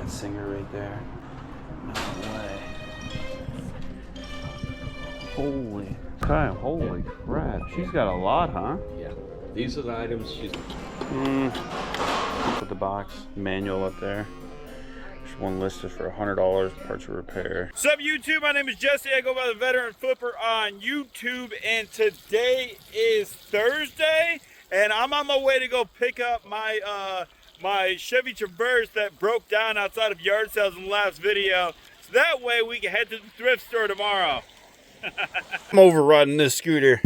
that singer right there. No way. Holy crap. She's got a lot, huh? Yeah. These are the items she's... Put the box manual up there. There's one listed for $100, parts of repair. What's up, YouTube? My name is Jesse. I go by the Veteran Flipper on YouTube, and today is Thursday, and I'm on my way to go pick up my my Chevy Traverse that broke down outside of yard sales in the last video. So that way we can head to the thrift store tomorrow. I'm overriding this scooter.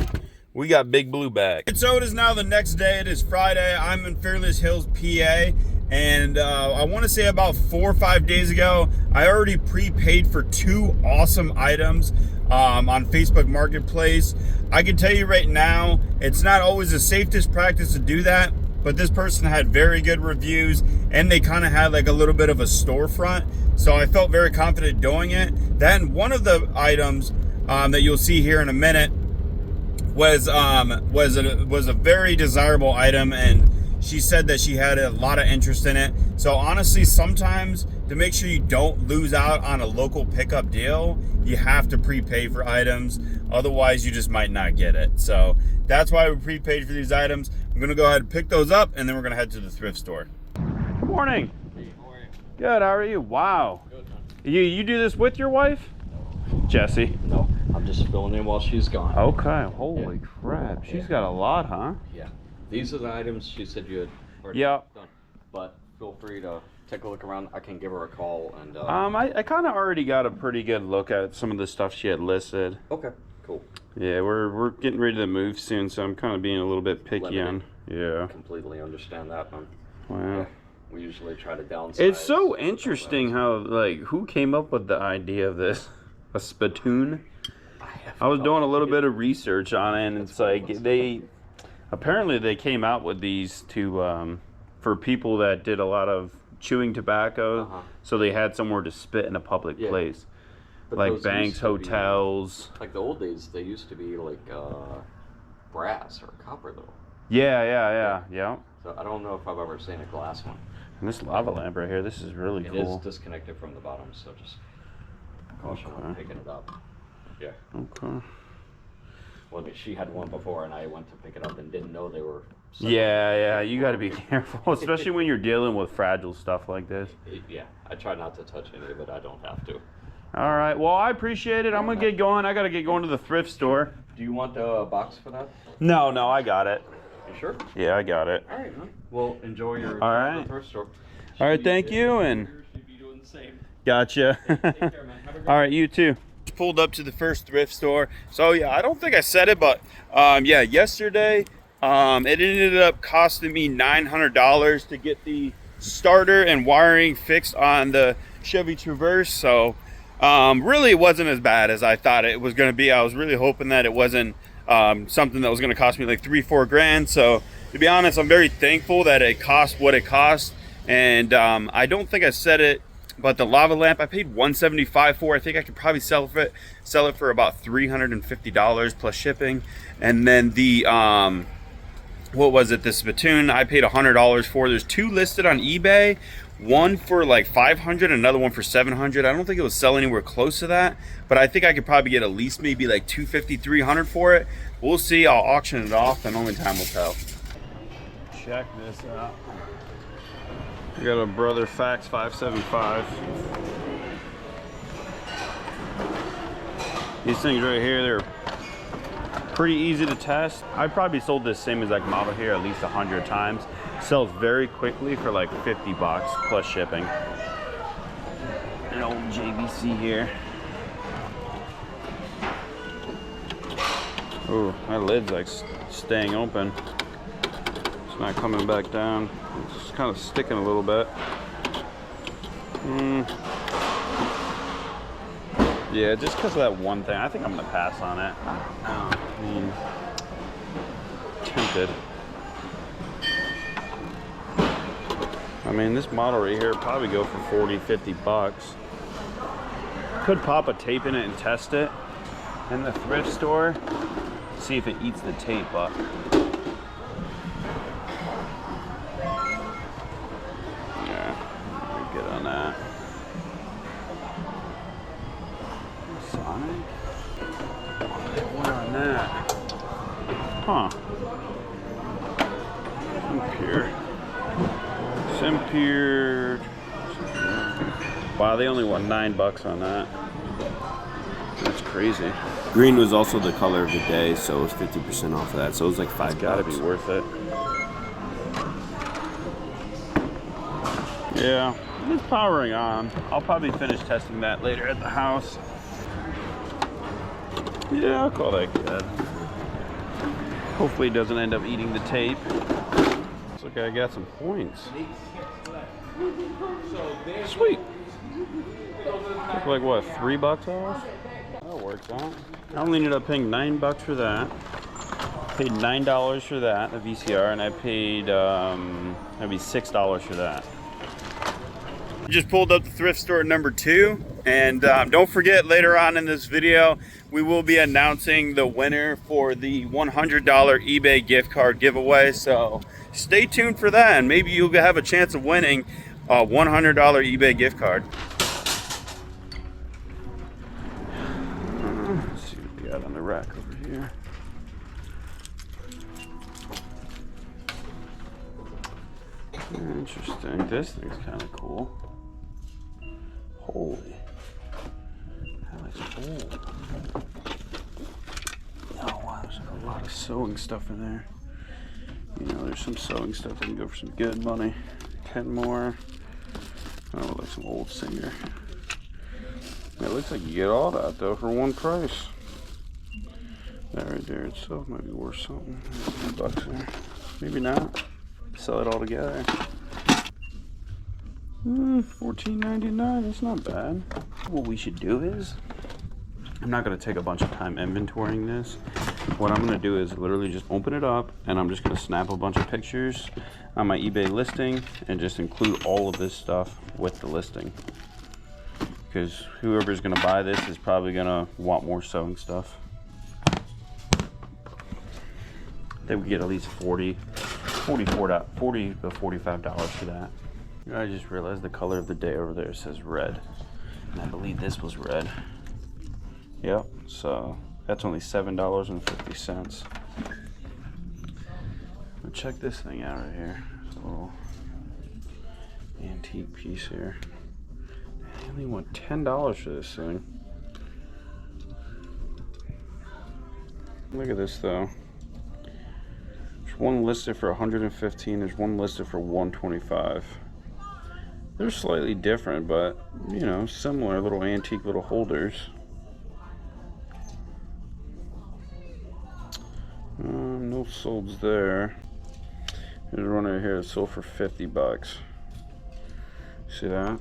We got Big Blue back. So it is now the next day. It is Friday. I'm in Fearless Hills, PA. And I want to say about 4 or 5 days ago, I already prepaid for 2 awesome items on Facebook Marketplace. I can tell you right now, it's not always the safest practice to do that, but this person had very good reviews, and they kind of had like a little bit of a storefront. So I felt very confident doing it. Then one of the items that you'll see here in a minute was a very desirable item, and she said that she had a lot of interest in it. So honestly, sometimes to make sure you don't lose out on a local pickup deal, you have to prepay for items. Otherwise, you just might not get it. So that's why we prepaid for these items. I'm gonna go ahead and pick those up, and then we're gonna head to the thrift store. Good morning. Hey, how are you? Good, how are you? Wow. Good, man. You do this with your wife? No. Jesse? No, I'm just filling in while she's gone. Okay, holy crap. She's got a lot, huh? Yeah. These are the items she said you had already done. But feel free to take a look around. I can give her a call and I kind of already got a pretty good look at some of the stuff she had listed. Okay, cool. Yeah, we're getting ready to move soon, so I'm kind of being a little bit picky on. Yeah. I completely understand that, man. Wow. Yeah, we usually try to downsize. It's so interesting how, like, who came up with the idea of this? A spittoon? I was doing a little bit of research on it, and it's like apparently they came out with these to for people that did a lot of chewing tobacco, so they had somewhere to spit in a public place. But like banks, hotels. Like the old days, they used to be like brass or copper, though. Yeah. So I don't know if I've ever seen a glass one. And this lava lamp right here, this is really cool. It is disconnected from the bottom, so just caution on picking it up. Yeah. Okay. Well, she had one before, and I went to pick it up and didn't know they were. Yeah. You got to be careful, especially when you're dealing with fragile stuff like this. Yeah, I try not to touch any of it. I don't have to. All right. Well, I appreciate it. I'm gonna get going. I gotta get going to the thrift store. Do you want a box for that? No, I got it. You sure? Yeah, I got it. All right, man. Well, enjoy your All right. to the thrift store. All right, thank you, and Should be doing the same. gotcha. Take care, man. Have a great All right, you too. Pulled up to the first thrift store. So yeah, I don't think I said it, but yeah, yesterday it ended up costing me $900 to get the starter and wiring fixed on the Chevy Traverse. So really it wasn't as bad as I thought it was going to be. I was really hoping that it wasn't something that was going to cost me like $3-4 grand. So to be honest, I'm very thankful that it cost what it cost. And I don't think I said it, but the lava lamp I paid $175 for. I think I could probably sell it for about $350 plus shipping. And then the what was it? The spittoon I paid $100 for. There's 2 listed on eBay. One for like $500, another one for $700. I don't think it will sell anywhere close to that, but I think I could probably get at least maybe like $250, $300 for it. We'll see. I'll auction it off, and only time will tell. Check this out. We got a Brother Fax 575. These things right here, they're pretty easy to test. I probably sold this same exact model here at least 100 times. Sells very quickly for like $50 plus shipping. An old JVC here. Ooh, that lid's like staying open. It's not coming back down. It's just kind of sticking a little bit. Yeah, just because of that one thing. I think I'm gonna pass on it. I mean, tempted. I mean, this model right here probably go for $40-50. Could pop a tape in it and test it in the thrift store. See if it eats the tape up. Yeah, get on on that. Sonic? What on that? Huh. Simpure. Wow, they only want $9 on that. That's crazy. Green was also the color of the day, so it was 50% off of that. So it was like $5. It's gotta be worth it. Yeah, it's powering on. I'll probably finish testing that later at the house. Yeah, I'll call that good. Hopefully it doesn't end up eating the tape. Looks like I got some points. Sweet. Looks like what, $3 off? That works out. I only ended up paying $9 for that. Paid $9 for that, the VCR, and I paid that'd be $6 for that. Just pulled up the thrift store number 2, and don't forget, later on in this video we will be announcing the winner for the $100 eBay gift card giveaway, so stay tuned for that, and maybe you'll have a chance of winning a $100 eBay gift card. Let's see what we got on the rack over here. Interesting, this thing's kind of cool. Holy, that looks old. Oh wow, there's a lot of sewing stuff in there. You know, there's some sewing stuff that can go for some good money. 10 more. Oh, like some old singer. It looks like you get all that though for one price. That right there itself might be worth something. $10 there. Maybe not. Sell it all together. $14.99, that's not bad. What we should do is, I'm not gonna take a bunch of time inventorying this. What I'm gonna do is literally just open it up, and I'm just gonna snap a bunch of pictures on my eBay listing and just include all of this stuff with the listing. Because whoever's gonna buy this is probably gonna want more sewing stuff. I think we get at least $40 to $45 for that. I just realized the color of the day over there says red, and I believe this was red. Yep, so that's only $7.50. Check this thing out right here. It's a little antique piece here. I only want $10 for this thing. Look at this though. There's one listed for $115. There's one listed for $125. They're slightly different, but you know, similar little antique little holders. No solds there. There's one right here that sold for $50. See that?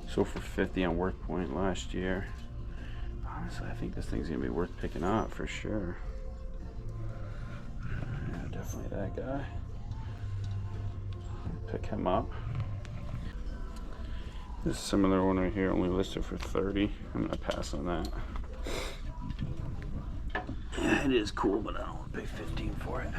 Sold for $50 on WorthPoint last year. Honestly, I think this thing's gonna be worth picking up for sure. Yeah, definitely that guy. Pick him up. This similar one right here, only listed for $30. I'm gonna pass on that. Yeah, it is cool, but I don't want to pay $15 for it.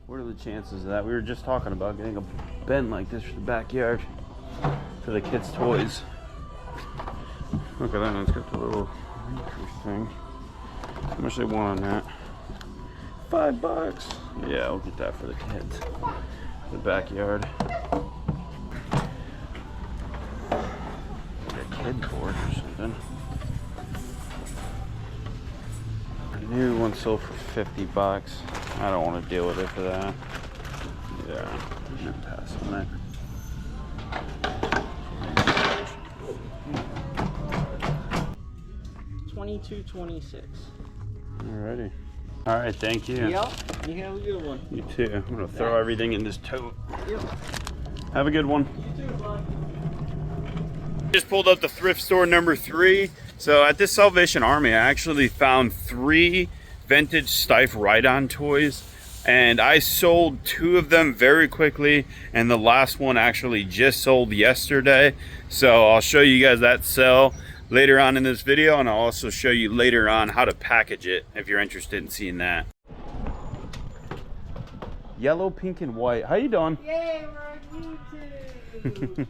What are the chances of that? We were just talking about getting a bin like this for the backyard for the kids' toys. Look at that, it's got the little thing. How much they want on that? $5. Yeah, I'll get that for the kids. The backyard. Like a kid board or something. A new one sold for $50. I don't want to deal with it for that. Yeah, I'm gonna pass on it. $22.26. Alrighty. Alright, thank you. Yep, you have a good one. You too. I'm gonna throw everything in this tote. Yep. Have a good one. You too, bud. Just pulled up the thrift store number 3. So at this Salvation Army, I actually found 3 vintage Stife ride-on toys, and I sold 2 of them very quickly, and the last one actually just sold yesterday. So I'll show you guys that sell later on in this video, and I'll also show you later on how to package it if you're interested in seeing that. Yellow, pink, and white. How you doing? Yay, we're on YouTube.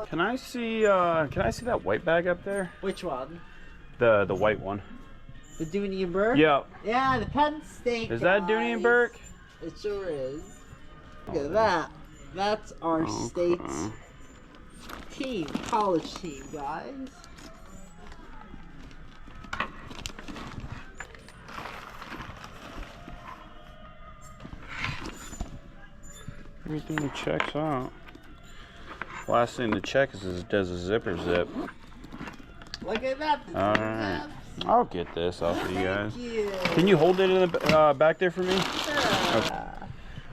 Can I see that white bag up there? Which one? The white one. The Dooney and Burke? Yeah. Yeah, the Penn State. Is that Dooney and Burke? It sure is. Look at that. That's our state's team, college team, guys. Everything checks out. Last thing to check is does a zipper zip. Look at that. All right. I'll get this off of you guys. Thank you. Can you hold it in the back there for me? Sure. Okay.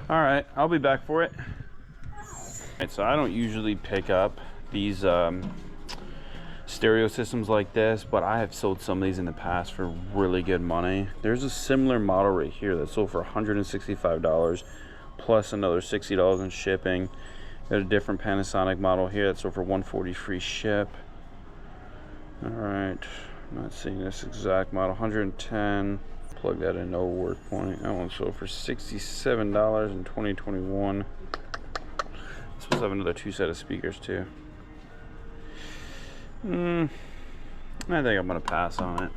All right, I'll be back for it. All right, so I don't usually pick up these stereo systems like this, but I have sold some of these in the past for really good money. There's a similar model right here that sold for $165 plus another $60 in shipping. Got a different Panasonic model here that sold for $140 free ship. All right, I'm not seeing this exact model. 110. Plug that in, no work point. That one sold for $67 in 2021. It's supposed to have another 2 set of speakers too. I think I'm gonna pass on it.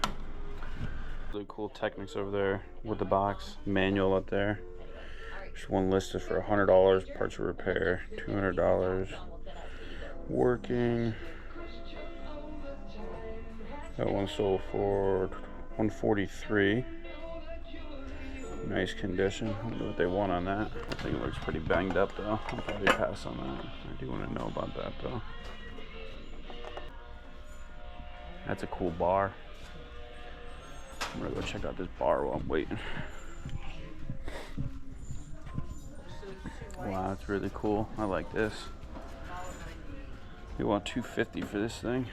Really cool Technics over there with the box manual up there. There's one listed for $100, parts of repair, $200, working. That one sold for $143. Nice condition. I wonder what they want on that. I think it looks pretty banged up though. I'll probably pass on that. I do want to know about that though. That's a cool bar. I'm gonna go check out this bar while I'm waiting. Wow, that's really cool. I like this. You want $250 for this thing?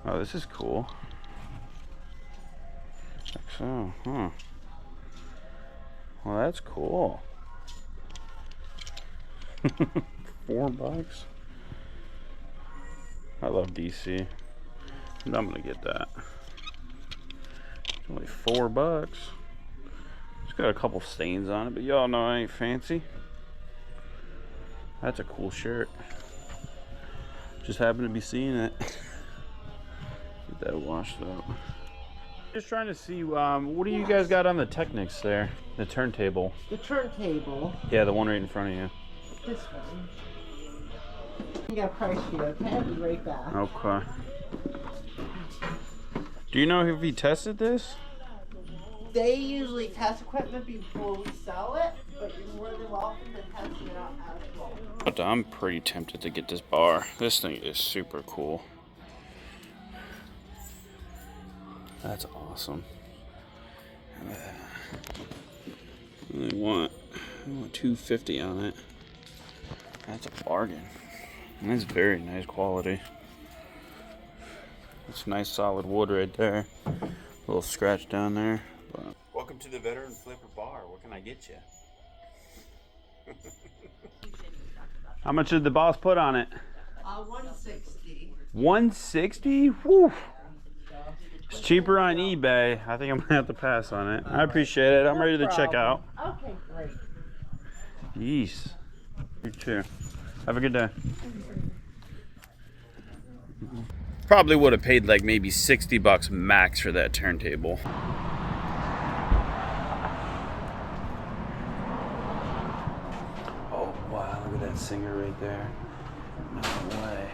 Oh, this is cool. Like so, huh? Well, that's cool. $4. I love DC. I'm gonna get that. It's only $4. It's got a couple stains on it, but y'all know I ain't fancy. That's a cool shirt. Just happened to be seeing it. Get that washed up. Just trying to see, what do you guys got on the Technics there? The turntable. The turntable. Yeah, the one right in front of you. This one. You got a price sheet, okay? I'll be right back. Okay. Do you know if he tested this? They usually test equipment before we sell it, but you're more than welcome to test it out as well. But I'm pretty tempted to get this bar. This thing is super cool. That's awesome. I want $250 on it. That's a bargain. And it's very nice quality. It's nice solid wood right there. A little scratch down there. But welcome to the Veteran Flipper Bar. What can I get you? How much did the boss put on it? 160. 160? Woo! It's cheaper on eBay. I think I'm gonna have to pass on it. I appreciate it. I'm ready to check out. Okay, great. Yeesh. You too. Have a good day. Probably would have paid like maybe $60 max for that turntable. Oh wow, look at that singer right there. No way.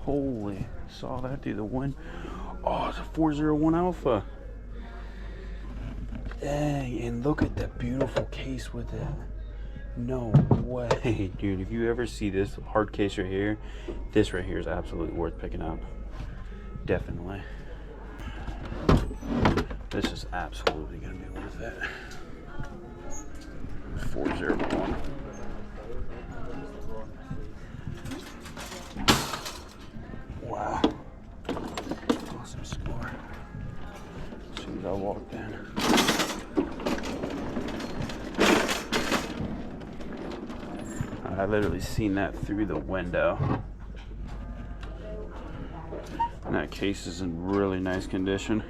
Holy, saw that through the wind. Oh, it's a 401 Alpha. Dang, and look at that beautiful case with it. No way, dude. If you ever see this hard case right here, this right here is absolutely worth picking up. Definitely. This is absolutely gonna be worth it. 401. Wow. Awesome score. As soon as I walked in. I literally seen that through the window. And that case is in really nice condition.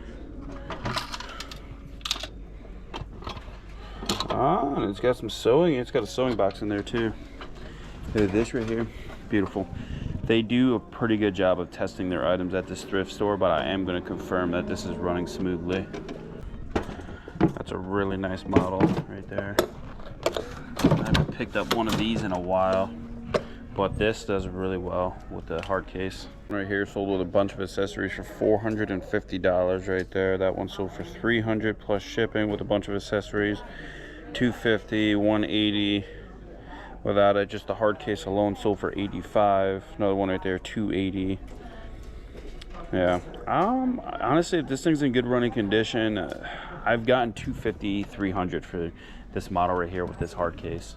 Ah, and it's got some sewing. It's got a sewing box in there too. This right here, beautiful. They do a pretty good job of testing their items at this thrift store, but I am going to confirm that this is running smoothly. That's a really nice model right there. I haven't picked up one of these in a while, but this does really well with the hard case. Right here sold with a bunch of accessories for $450 right there. That one sold for $300 plus shipping with a bunch of accessories. $250, $180 without it. Just the hard case alone sold for $85. Another one right there, $280. Yeah. Honestly, if this thing's in good running condition, I've gotten $250, $300 for this model right here with this hard case.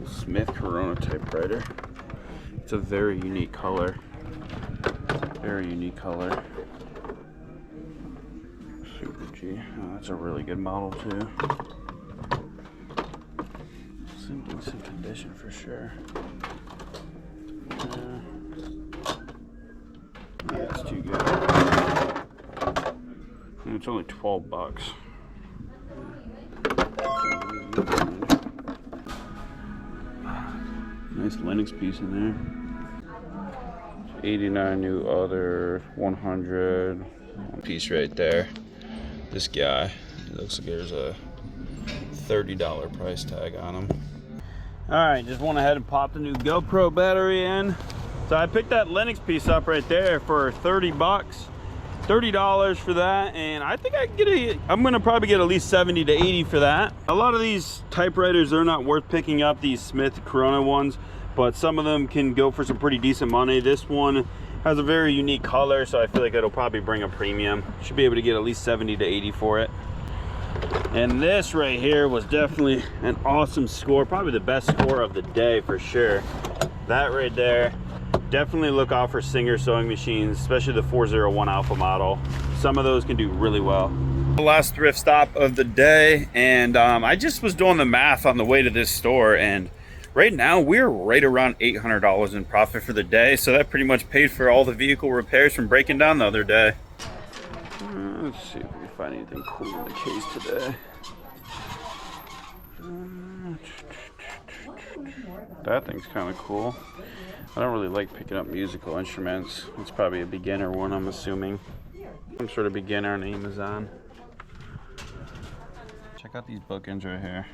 Smith Corona typewriter. It's a very unique color. Very unique color. Super G. Oh, that's a really good model too. It's in decent condition for sure. Yeah. That's too good. And it's only $12. Nice Linux piece in there. 89 new other 100. One piece right there. This guy, it looks like there's a $30 price tag on him. Alright, just went ahead and popped the new GoPro battery in. So I picked that Linux piece up right there for 30 bucks. $30 for that, and I think I can get I'm gonna probably get at least 70 to 80 for that. A lot of these typewriters, they're not worth picking up, these Smith Corona ones, but some of them can go for some pretty decent money. This one has a very unique color, so I feel like it'll probably bring a premium. Should be able to get at least 70 to 80 for it. And this right here was definitely an awesome score, probably the best score of the day for sure. That right there. Definitely look out for Singer sewing machines, especially the 401 Alpha model. Some of those can do really well. The last thrift stop of the day, and I just was doing the math on the way to this store, and right now we're right around $800 in profit for the day, so that pretty much paid for all the vehicle repairs from breaking down the other day. Let's see if we can find anything cool in the case today. That thing's kind of cool. I don't really like picking up musical instruments. It's probably a beginner one, I'm assuming. Some sort of beginner on Amazon. Check out these bookends right here.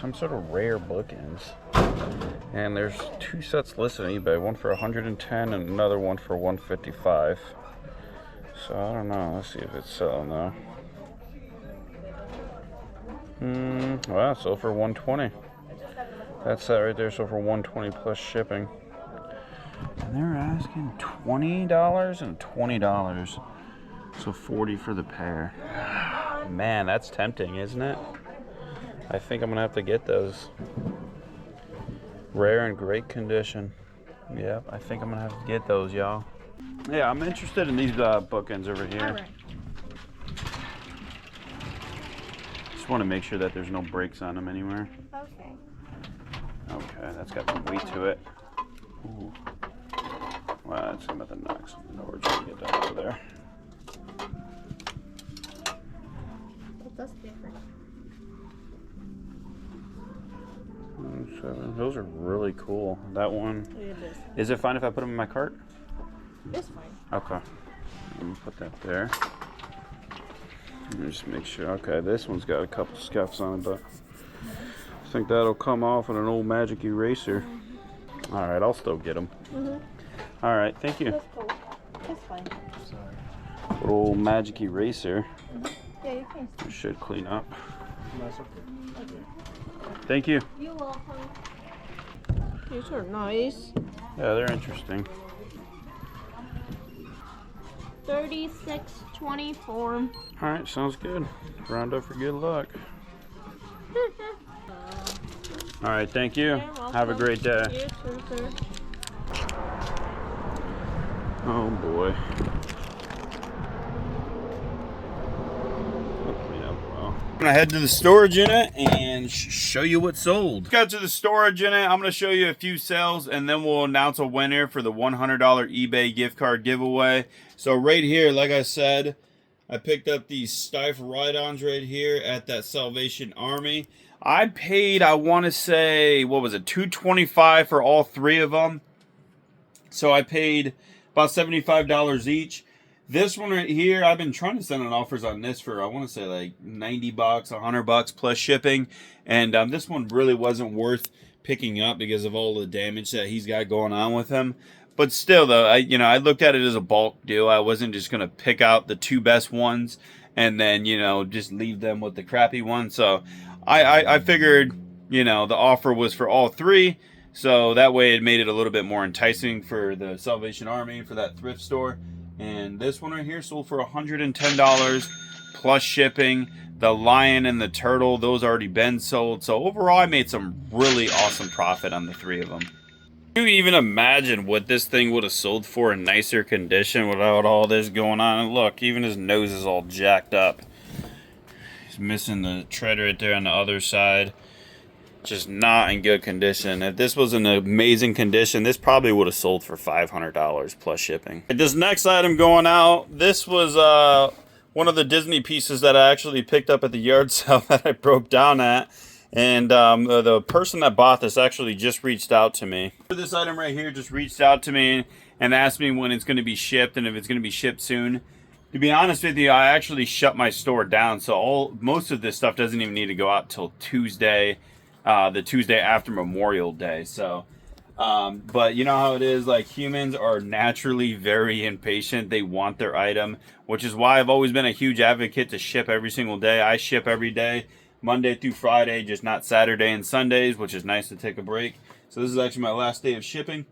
Some sort of rare bookends. And there's two sets listed on eBay. One for 110 and another one for 155. So I don't know. Let's see if it's selling though. Wow, it sold for 120. That's that right there, so for 120 plus shipping. And they're asking $20 and $20. So 40 for the pair. Man, that's tempting, isn't it? I think I'm gonna have to get those. Rare and great condition. Yep, I think I'm gonna have to get those, y'all. Yeah, I'm interested in these bookends over here. All right. Just want to make sure that there's no breaks on them anywhere. Okay. Okay, that's got some weight to it. Ooh. Wow, that's about the next. I know we're trying to get that over there. That's different. 7. Those are really cool. That one. Is it fine if I put them in my cart? It's fine. Okay. Let me put that there. Let me just make sure. Okay, this one's got a couple scuffs on it, but I think that'll come off with an old magic eraser. Mm-hmm. All right, I'll still get them. Mm-hmm. All right, thank you. That's cool. It's fine. Sorry. Little old magic eraser. Mm-hmm. Yeah, you can. It should clean up. Thank you. You're welcome. These are nice. Yeah, they're interesting. 36.24. All right, sounds good. Round up for good luck. All right, thank you. Have a great day. You too, sir. Oh boy. I'm gonna head to the storage unit and show you what sold. Got to the storage unit. I'm gonna show you a few sales and then we'll announce a winner for the $100 eBay gift card giveaway. So right here, like I said, I picked up these Stife ride-ons right here at that Salvation Army. I paid, I want to say, what was it, $225 for all three of them. So I paid about $75 each. This one right here, I've been trying to send out offers on this for, I want to say like $90, $100 plus shipping. And this one really wasn't worth picking up because of all the damage that he's got going on with him. But still, though, I looked at it as a bulk deal. I wasn't just going to pick out the two best ones and then, just leave them with the crappy one. So I figured, the offer was for all three. So that way it made it a little bit more enticing for the Salvation Army, for that thrift store. And this one right here sold for $110 plus shipping. The lion and the turtle, those already been sold. So overall, I made some really awesome profit on the three of them. Can you even imagine what this thing would have sold for in nicer condition without all this going on? And look, even his nose is all jacked up. He's missing the tread right there on the other side. Just not in good condition. If this was in amazing condition, this probably would have sold for $500 plus shipping. This next item going out, this was one of the Disney pieces that I actually picked up at the yard sale that I broke down at. And the person that bought this actually just reached out to me. This item right here just reached out to me and asked me when it's going to be shipped and if it's going to be shipped soon. To be honest with you, I actually shut my store down. So most of this stuff doesn't even need to go out till Tuesday. The Tuesday after Memorial Day. So, but you know how it is, like humans are naturally very impatient. They want their item, which is why I've always been a huge advocate to ship every single day. I ship every day, Monday through Friday, just not Saturday and Sundays, which is nice to take a break. So this is actually my last day of shipping.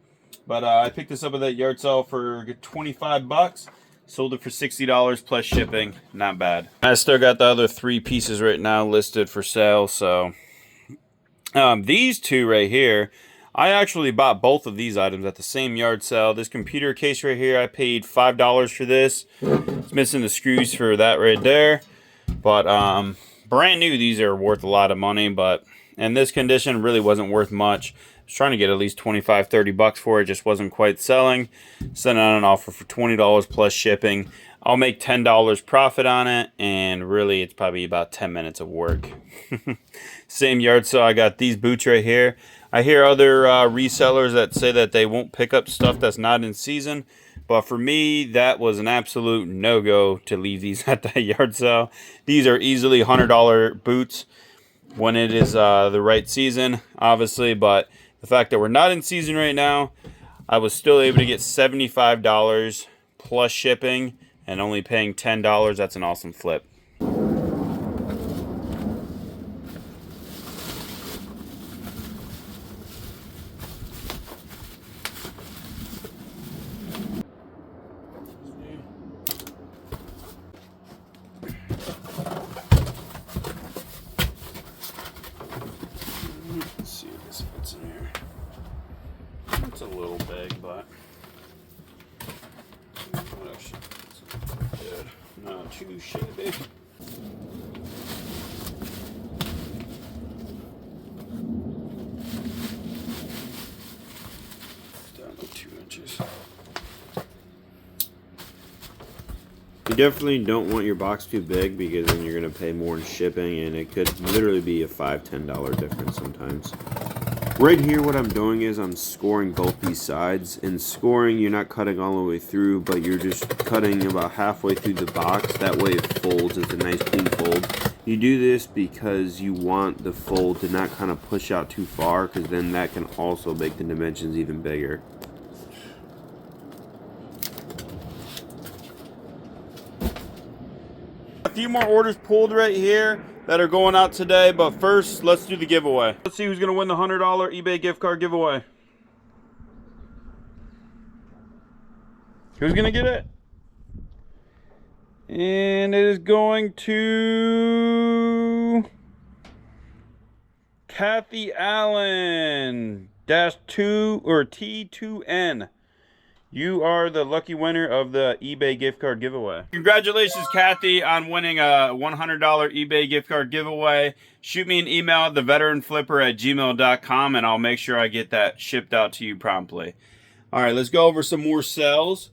But I picked this up at that yard sale for 25 bucks. Sold it for $60 plus shipping. Not bad. I still got the other three pieces right now listed for sale, so... these two right here, I actually bought both of these items at the same yard sale. This computer case right here, I paid $5 for this. It's missing the screws for that right there. But brand new, these are worth a lot of money. But in this condition, really wasn't worth much. I was trying to get at least 25, 30 bucks for it. Just wasn't quite selling. Sent out an offer for $20 plus shipping. I'll make $10 profit on it, and really it's probably about 10 minutes of work. Same yard sale, I got these boots right here. I hear other resellers that say that they won't pick up stuff that's not in season, but for me, that was an absolute no-go to leave these at that yard sale. These are easily $100 boots when it is the right season, obviously, but the fact that we're not in season right now, I was still able to get $75 plus shipping, and only paying $10, that's an awesome flip. Let's see if this fits in here. It's a little big, but what else? Good. Not too shabby. Down to 2 inches. You definitely don't want your box too big because then you're going to pay more in shipping, and it could literally be a $5–10 difference sometimes. Right here, what I'm doing is I'm scoring both these sides. In scoring, you're not cutting all the way through, but you're just cutting about halfway through the box. That way it folds. It's a nice clean fold. You do this because you want the fold to not kind of push out too far, because then that can also make the dimensions even bigger. A few more orders pulled right here that are going out today, but first let's do the giveaway. Let's see who's gonna win the $100 eBay gift card giveaway. Who's gonna get it? And it is going to Kathy Allen -2 or T2N. You are the lucky winner of the eBay gift card giveaway. Congratulations, Kathy, on winning a $100 eBay gift card giveaway. Shoot me an email at theveteranflipper@gmail.com, and I'll make sure I get that shipped out to you promptly. All right, let's go over some more sales.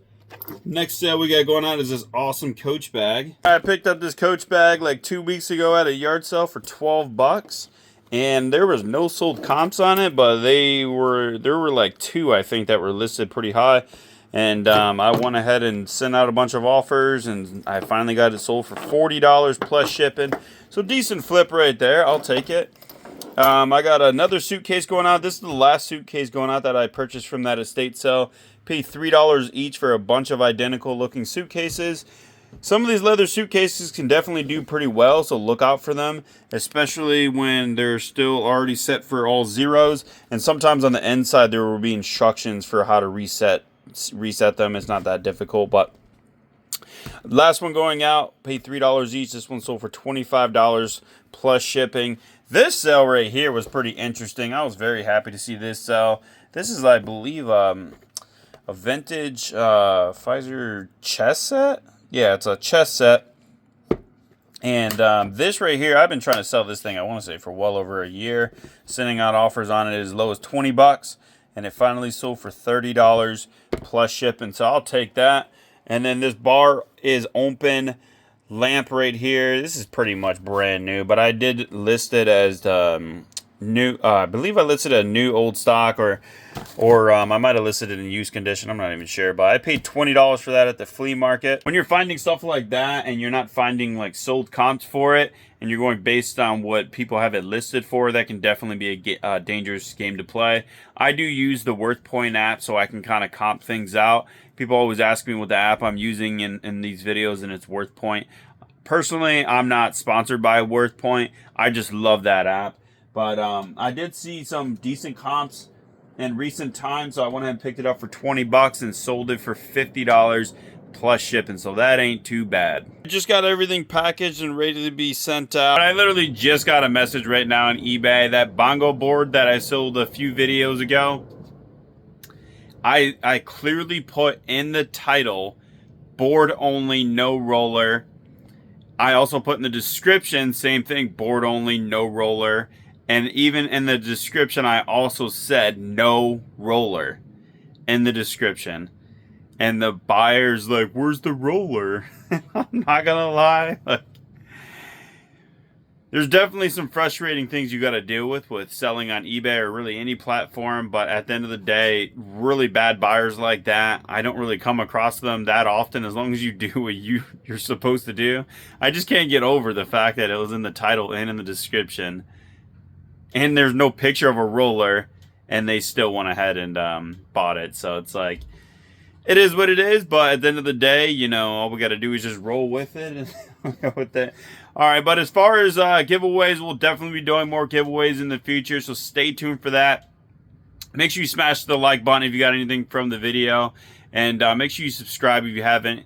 Next sale we got going on is this awesome Coach bag. I picked up this Coach bag like 2 weeks ago at a yard sale for 12 bucks. And there was no sold comps on it, but there were like 2, I think, that were listed pretty high. And I went ahead and sent out a bunch of offers, and I finally got it sold for $40 plus shipping. So decent flip right there. I'll take it. I got another suitcase going out. This is the last suitcase going out that I purchased from that estate sale. Paid $3 each for a bunch of identical looking suitcases. Some of these leather suitcases can definitely do pretty well, so look out for them, especially when they're still already set for all zeros. And sometimes on the inside there will be instructions for how to reset them. It's not that difficult. But last one going out, paid $3 each. This one sold for $25 plus shipping. This sale right here was pretty interesting. I was very happy to see this sale. This is, I believe, a vintage Pfizer chess set. Yeah, it's a chess set. And this right here, I've been trying to sell this thing, I want to say, for well over a year. Sending out offers on it as low as 20 bucks. And it finally sold for $30 plus shipping. So I'll take that. And then this bar is open lamp right here. This is pretty much brand new, but I did list it as new. I believe I listed a new old stock, or I might have listed it in used condition. I'm not even sure, but I paid $20 for that at the flea market. When you're finding stuff like that and you're not finding like sold comps for it, and you're going based on what people have it listed for, that can definitely be a dangerous game to play. I do use the WorthPoint app so I can kind of comp things out. People always ask me what the app I'm using in these videos, and it's WorthPoint. Personally, I'm not sponsored by WorthPoint. I just love that app. But I did see some decent comps in recent times, so I went ahead and picked it up for 20 bucks and sold it for $50 plus shipping, so that ain't too bad. I just got everything packaged and ready to be sent out. I literally just got a message right now on eBay. That bongo board that I sold a few videos ago, I clearly put in the title, board only, no roller. I also put in the description, same thing, board only, no roller. And even in the description, I also said no roller in the description. And the buyer's like, where's the roller? I'm not gonna lie. Like, there's definitely some frustrating things you got to deal with selling on eBay or really any platform. But at the end of the day, really bad buyers like that, I don't really come across them that often, as long as you do what you're supposed to do. I just can't get over the fact that it was in the title and in the description, and there's no picture of a roller, and they still went ahead and bought it. So it's like, it is what it is. But at the end of the day, you know, all we got to do is just roll with it and go with it. All right, but as far as giveaways, we'll definitely be doing more giveaways in the future, so stay tuned for that. Make sure you smash the like button if you got anything from the video, and make sure you subscribe if you haven't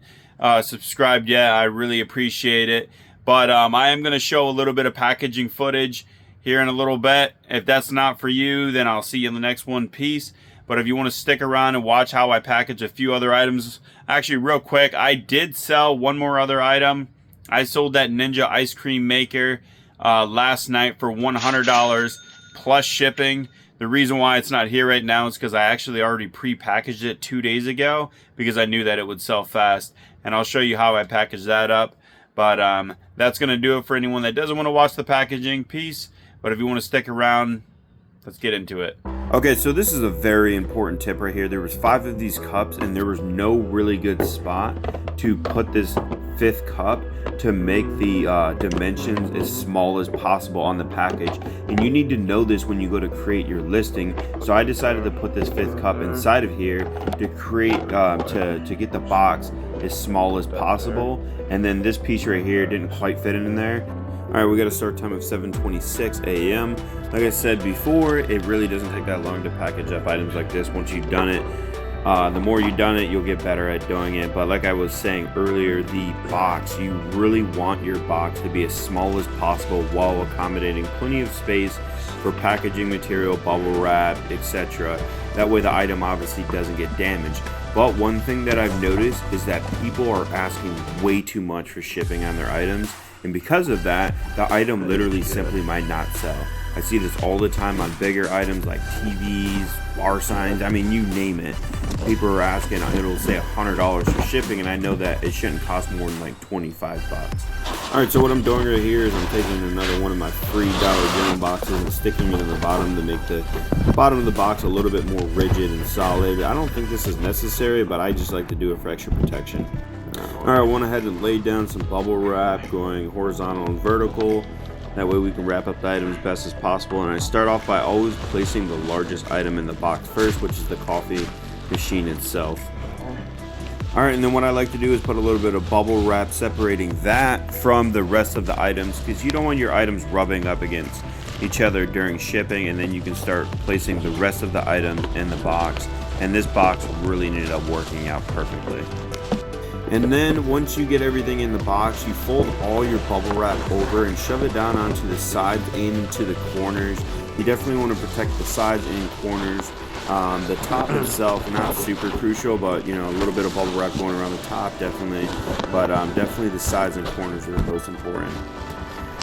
subscribed yet. I really appreciate it. But I am going to show a little bit of packaging footage here in a little bit. If that's not for you, then I'll see you in the next one. Peace. But if you want to stick around and watch how I package a few other items, actually real quick, I did sell one more other item. I sold that Ninja ice cream maker last night for $100 plus shipping. The reason why it's not here right now is because I actually already pre-packaged it 2 days ago, because I knew that it would sell fast. And I'll show you how I package that up. But that's going to do it for anyone that doesn't want to watch the packaging piece. But if you want to stick around, let's get into it. Okay, so this is a very important tip right here. There was 5 of these cups, and there was no really good spot to put this 5th cup to make the dimensions as small as possible on the package. And you need to know this when you go to create your listing. So I decided to put this 5th cup inside of here to create to get the box as small as possible. And then this piece right here didn't quite fit in there. All right, we got a start time of 7:26 a.m. Like I said before, it really doesn't take that long to package up items like this. Once you've done it, the more you've done it, you'll get better at doing it. But like I was saying earlier, the box, you really want your box to be as small as possible while accommodating plenty of space for packaging material, bubble wrap, etc. That way the item obviously doesn't get damaged. But one thing that I've noticed is that people are asking way too much for shipping on their items. And because of that, the item literally simply might not sell. I see this all the time on bigger items like TVs, bar signs, I mean, you name it. People are asking, it'll say $100 for shipping, and I know that it shouldn't cost more than like 25 bucks. Alright, so what I'm doing right here is I'm taking another one of my free Dollar General boxes and sticking it in the bottom to make the bottom of the box a little bit more rigid and solid. I don't think this is necessary, but I just like to do it for extra protection. Alright, I went ahead and laid down some bubble wrap going horizontal and vertical. That way we can wrap up the item as best as possible. And I start off by always placing the largest item in the box first, which is the coffee machine itself. Alright, and then what I like to do is put a little bit of bubble wrap separating that from the rest of the items, because you don't want your items rubbing up against each other during shipping, and then you can start placing the rest of the items in the box. And this box really ended up working out perfectly. And then once you get everything in the box, you fold all your bubble wrap over and shove it down onto the sides and into the corners. You definitely want to protect the sides and corners. The top itself, not super crucial, but you know, a little bit of bubble wrap going around the top, definitely. But definitely the sides and corners are the most important.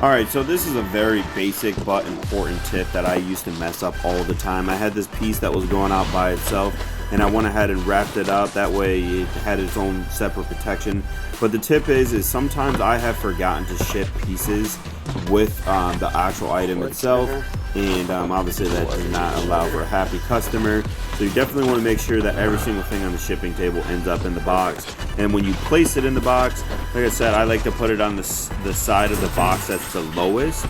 Alright, so this is a very basic but important tip that I used to mess up all the time. I had this piece that was going out by itself, and I went ahead and wrapped it up. That way it had its own separate protection. But the tip is sometimes I have forgotten to ship pieces with the actual item itself, and obviously that does not allow for a happy customer. So you definitely want to make sure that every single thing on the shipping table ends up in the box. And when you place it in the box, like I said, I like to put it on the side of the box that's the lowest.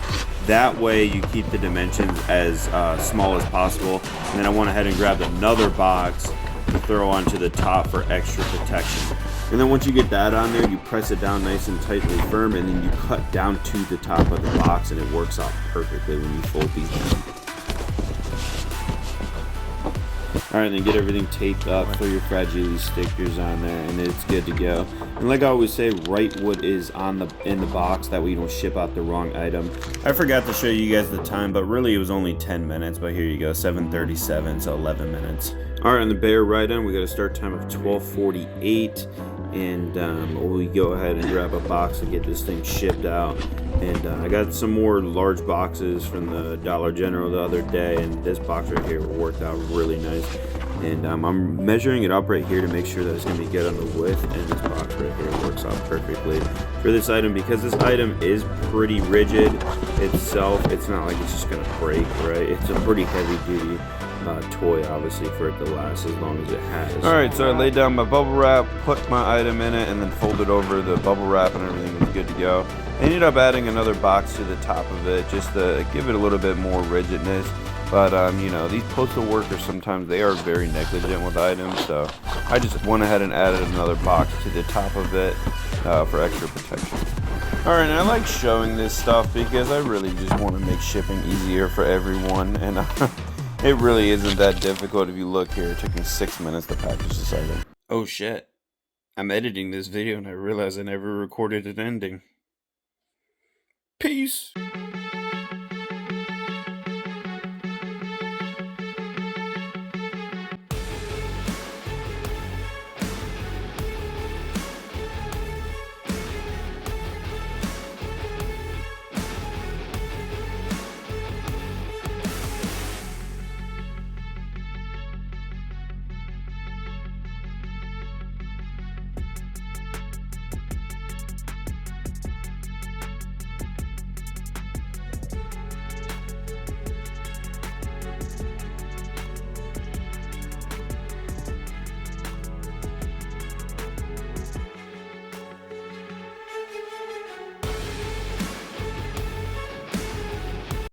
That way you keep the dimensions as small as possible. And then I went ahead and grabbed another box to throw onto the top for extra protection. And then once you get that on there, you press it down nice and tightly firm, and then you cut down to the top of the box, and it works out perfectly when you fold these down. Alright, then get everything taped up, throw your fragile stickers on there, and it's good to go. And like I always say, write what is in the box, that way you don't ship out the wrong item. I forgot to show you guys the time, but really it was only 10 minutes, but here you go, 7:37, so 11 minutes. Alright, on the bear ride-on, we got a start time of 12:48, and we go ahead and grab a box to get this thing shipped out. And I got some more large boxes from the Dollar General the other day, and this box right here worked out really nice. And I'm measuring it up right here to make sure that it's going to be good on the width, and this box right here works out perfectly for this item, because this item is pretty rigid itself. It's not like it's just going to break, right? It's a pretty heavy duty toy, obviously, for it to last as long as it has. Alright, so I laid down my bubble wrap, put my item in it, and then folded over the bubble wrap, and everything was good to go. I ended up adding another box to the top of it just to give it a little bit more rigidness. But you know, these postal workers sometimes they are very negligent with items, so I just went ahead and added another box to the top of it for extra protection. Alright, and I like showing this stuff because I really just want to make shipping easier for everyone, and it really isn't that difficult. If you look here, it took me 6 minutes to package this item. Oh shit, I'm editing this video and I realize I never recorded an ending. Peace!